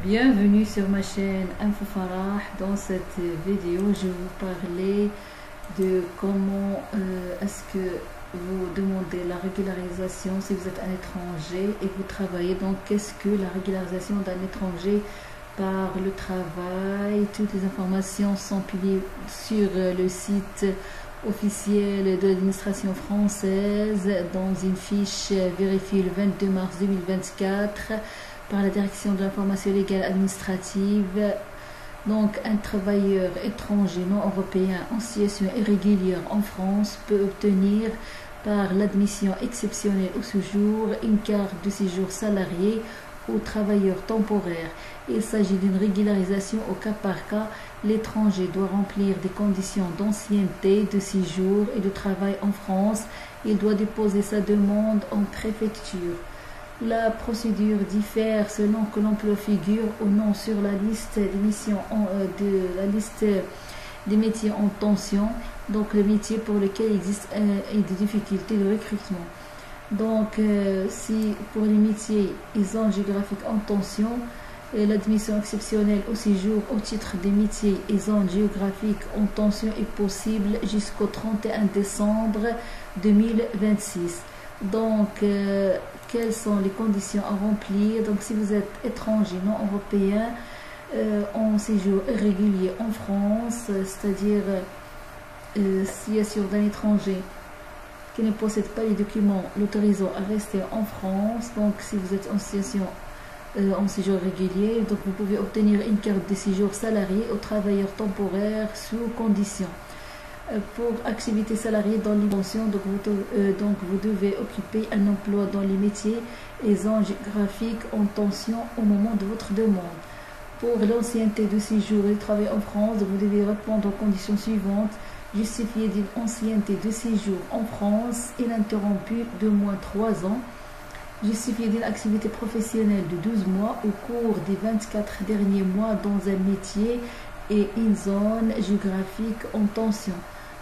Bienvenue sur ma chaîne Info Farah. Dans cette vidéo, je vais vous parler de comment est-ce que vous demandez la régularisation si vous êtes un étranger et vous travaillez. Donc, qu'est-ce que la régularisation d'un étranger par le travail? Toutes les informations sont publiées sur le site officiel de l'administration française dans une fiche vérifiée le 22 mars 2024 par la direction de l'information légale administrative. Donc, un travailleur étranger non européen en situation irrégulière en France peut obtenir par l'admission exceptionnelle au séjour une carte de séjour salarié ou travailleur temporaire. Il s'agit d'une régularisation au cas par cas. L'étranger doit remplir des conditions d'ancienneté, de séjour et de travail en France. Il doit déposer sa demande en préfecture. La procédure diffère selon que l'emploi figure ou non sur la liste des missions de la liste des métiers en tension, donc le métier pour lequel il existe des difficultés de recrutement. Donc, si pour les métiers et zones géographiques en tension, l'admission exceptionnelle au séjour au titre des métiers et zones géographiques en tension est possible jusqu'au 31 décembre 2026. Donc, quelles sont les conditions à remplir? Donc, si vous êtes étranger non européen en séjour irrégulier en France, c'est-à-dire signature d'un étranger qui ne possède pas les documents l'autorisant à rester en France. Donc, si vous êtes en situation en séjour régulier, donc vous pouvez obtenir une carte de séjour salarié aux travailleurs temporaires sous conditions. Pour activité salariée dans l'invention, donc vous devez occuper un emploi dans les métiers et zones géographiques en tension au moment de votre demande. Pour l'ancienneté de séjour et de travail en France, vous devez répondre aux conditions suivantes: justifier d'une ancienneté de séjour en France ininterrompue de moins 3 ans, justifier d'une activité professionnelle de 12 mois au cours des 24 derniers mois dans un métier et une zone géographique en tension.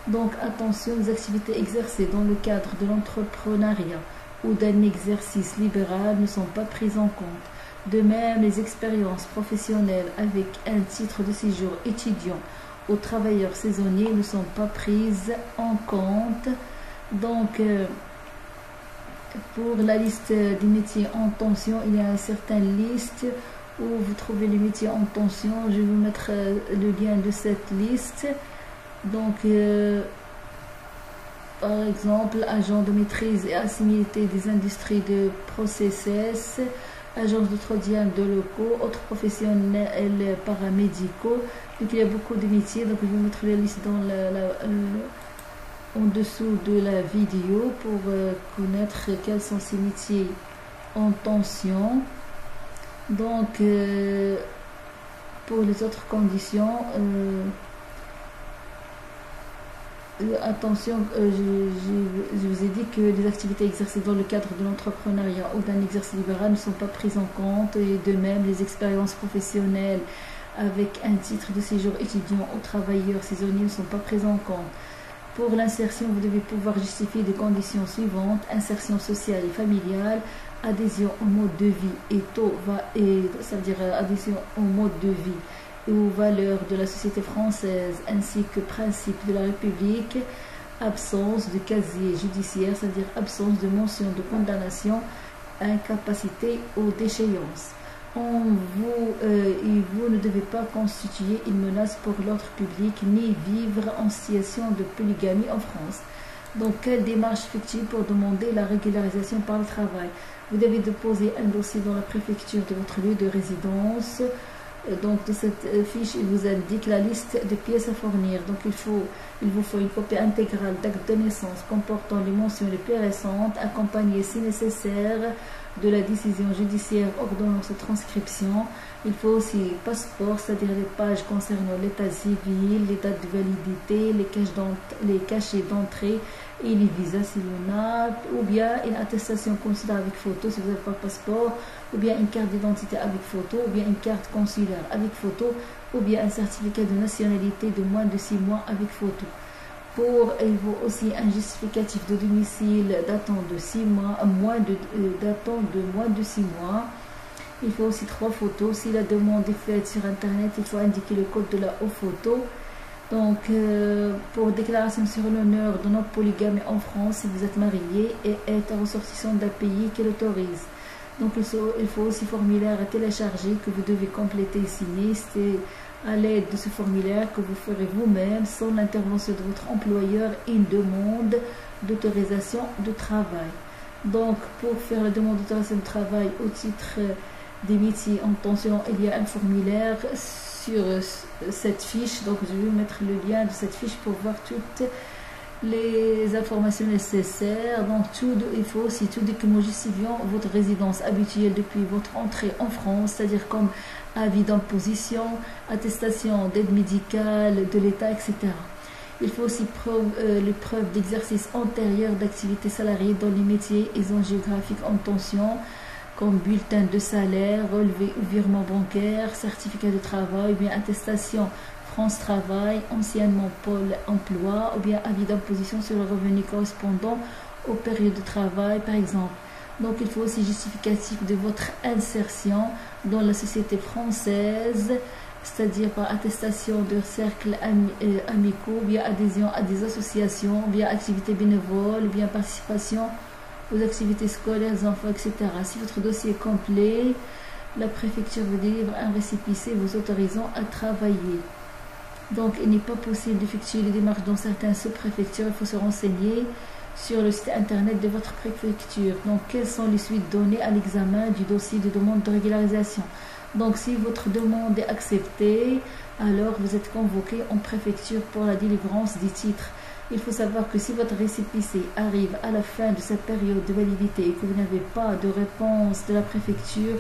Donc, attention, les activités exercées dans le cadre de l'entrepreneuriat ou d'un exercice libéral ne sont pas prises en compte. De même, les expériences professionnelles avec un titre de séjour étudiant aux travailleurs saisonniers ne sont pas prises en compte. Donc, pour la liste des métiers en tension, il y a une certaine liste où vous trouvez les métiers en tension. Je vais vous mettre le lien de cette liste. Donc, par exemple, agent de maîtrise et assimilité des industries de process, agence d'entretien de locaux, autres professionnels paramédicaux. Donc, il y a beaucoup de métiers. Donc, je vais vous mettre la liste en dessous de la vidéo pour connaître quels sont ces métiers en tension. Donc, pour les autres conditions, attention, je vous ai dit que les activités exercées dans le cadre de l'entrepreneuriat ou d'un exercice libéral ne sont pas prises en compte, et de même les expériences professionnelles avec un titre de séjour étudiant aux travailleurs saisonniers ne sont pas prises en compte. Pour l'insertion, vous devez pouvoir justifier des conditions suivantes: insertion sociale et familiale, adhésion au mode de vie c'est-à-dire adhésion au mode de vie et aux valeurs de la société française ainsi que principes de la République, absence de casier judiciaire, c'est-à-dire absence de mention de condamnation, incapacité ou déchéance. Vous ne devez pas constituer une menace pour l'ordre public ni vivre en situation de polygamie en France. Donc, quelle démarche effectuer pour demander la régularisation par le travail? Vous devez déposer un dossier dans la préfecture de votre lieu de résidence. Donc, de cette fiche, il vous indique la liste de pièces à fournir. Donc, il vous faut une copie intégrale d'acte de naissance comportant les mentions les plus récentes, accompagnée si nécessaire de la décision judiciaire ordonnant sa transcription. Il faut aussi passeport, c'est-à-dire les pages concernant l'état civil, les dates de validité, les cachets d'entrée et les visas s'il y en a, ou bien une attestation consulaire avec photo si vous n'avez pas de passeport, ou bien une carte d'identité avec photo, ou bien une carte consulaire avec photo, ou bien un certificat de nationalité de moins de 6 mois avec photo. Il faut aussi un justificatif de domicile datant de 6 mois, datant de moins de 6 mois. Il faut aussi 3 photos. Si la demande est faite sur internet, il faut indiquer le code de la haute photo. Donc pour déclaration sur l'honneur de non polygamie en France, si vous êtes marié et êtes ressortissant d'un pays qui l'autorise. Donc il faut aussi formulaire à télécharger que vous devez compléter et signer. C'est à l'aide de ce formulaire que vous ferez vous-même, sans l'intervention de votre employeur, une demande d'autorisation de travail. Donc pour faire la demande d'autorisation de travail au titre des métiers en tension, il y a un formulaire sur cette fiche. Donc je vais mettre le lien de cette fiche pour voir toutes les informations nécessaires. Donc il faut aussi tout document justifiant votre résidence habituelle depuis votre entrée en France, c'est-à-dire comme avis d'imposition, attestation d'aide médicale de l'État, etc. Il faut aussi les preuves d'exercice antérieur d'activité salariée dans les métiers et zones géographiques en tension, comme bulletin de salaire, relevé ou virement bancaire, certificat de travail, ou bien attestation France Travail, anciennement Pôle Emploi, ou bien avis d'imposition sur le revenu correspondant aux périodes de travail, par exemple. Donc il faut aussi justificatif de votre insertion dans la société française, c'est-à-dire par attestation de cercles amicaux, bien adhésion à des associations, bien activités bénévoles, bien participation aux activités scolaires des enfants, etc. Si votre dossier est complet, la préfecture vous délivre un récépissé vous autorisant à travailler. Donc il n'est pas possible d'effectuer les démarches dans certaines sous-préfectures. Il faut se renseigner sur le site internet de votre préfecture. Donc quelles sont les suites données à l'examen du dossier de demande de régularisation. Donc si votre demande est acceptée, alors vous êtes convoqué en préfecture pour la délivrance des titres. Il faut savoir que si votre récépissé arrive à la fin de sa période de validité et que vous n'avez pas de réponse de la préfecture,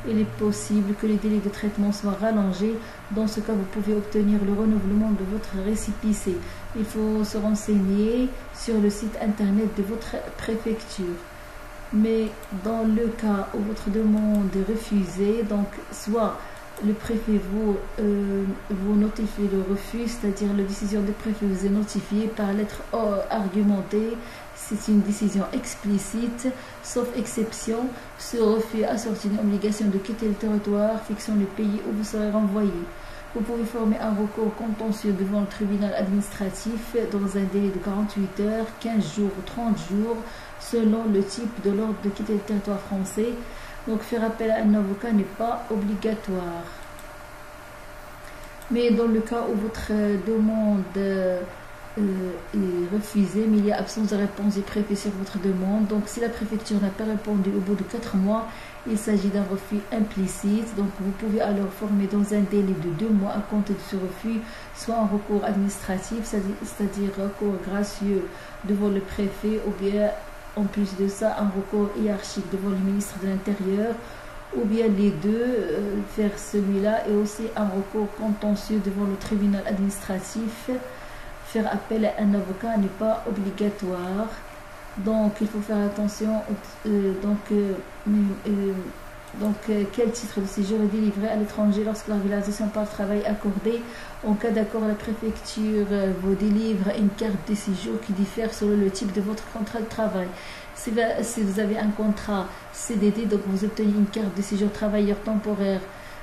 il est possible que les délais de traitement soient rallongés. Dans ce cas, vous pouvez obtenir le renouvellement de votre récépissé. Il faut se renseigner sur le site internet de votre préfecture. Mais dans le cas où votre demande est refusée, donc soit le préfet vous notifie le refus, c'est-à-dire la décision du préfet vous est notifiée par lettre argumentée. C'est une décision explicite, sauf exception. Ce refus est assorti d'une obligation de quitter le territoire, fixant le pays où vous serez renvoyé. Vous pouvez former un recours contentieux devant le tribunal administratif dans un délai de 48 heures, 15 jours ou 30 jours, selon le type de l'ordre de quitter le territoire français. Donc faire appel à un avocat n'est pas obligatoire. Mais dans le cas où votre demande est refusée, mais il y a absence de réponse du préfet sur votre demande, donc si la préfecture n'a pas répondu au bout de 4 mois, il s'agit d'un refus implicite. Donc vous pouvez alors former dans un délai de 2 mois à compter de ce refus, soit un recours administratif, c'est-à-dire recours gracieux devant le préfet, ou bien en plus de ça, un recours hiérarchique devant le ministre de l'Intérieur, ou bien les deux, faire celui-là, et aussi un recours contentieux devant le tribunal administratif. Faire appel à un avocat n'est pas obligatoire. Donc il faut faire attention. Quel titre de séjour est délivré à l'étranger lorsque la régularisation par le travail est accordée? En cas d'accord, la préfecture vous délivre une carte de séjour qui diffère selon le type de votre contrat de travail. Si vous avez un contrat CDD, donc vous obtenez une carte de séjour travailleur temporaire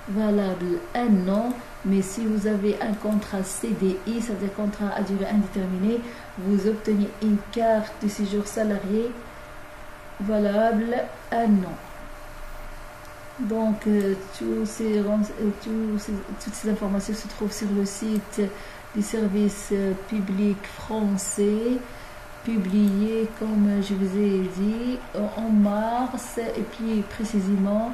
valable 1 an. Mais si vous avez un contrat CDI, c'est-à-dire contrat à durée indéterminée, vous obtenez une carte de séjour salarié valable 1 an. Donc toutes ces informations se trouvent sur le site du service public français, publié, comme je vous ai dit, en mars, et puis précisément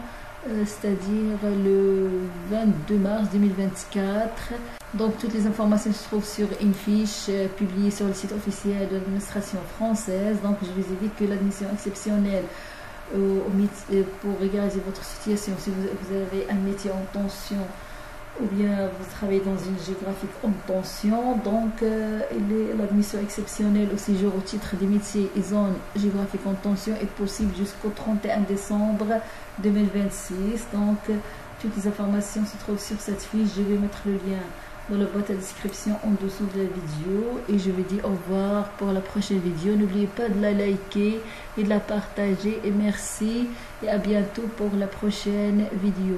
c'est-à-dire le 22 mars 2024. Donc toutes les informations se trouvent sur une fiche publiée sur le site officiel de l'administration française. Donc je vous ai dit que l'admission exceptionnelle pour régulariser votre situation, si vous avez un métier en tension ou bien vous travaillez dans une géographique en tension, donc l'admission exceptionnelle au séjour au titre des métiers et zones géographiques en tension est possible jusqu'au 31 décembre 2026. Donc toutes les informations se trouvent sur cette fiche. Je vais mettre le lien dans la boîte à description en dessous de la vidéo. Et je vous dis au revoir pour la prochaine vidéo. N'oubliez pas de la liker et de la partager. Et merci et à bientôt pour la prochaine vidéo.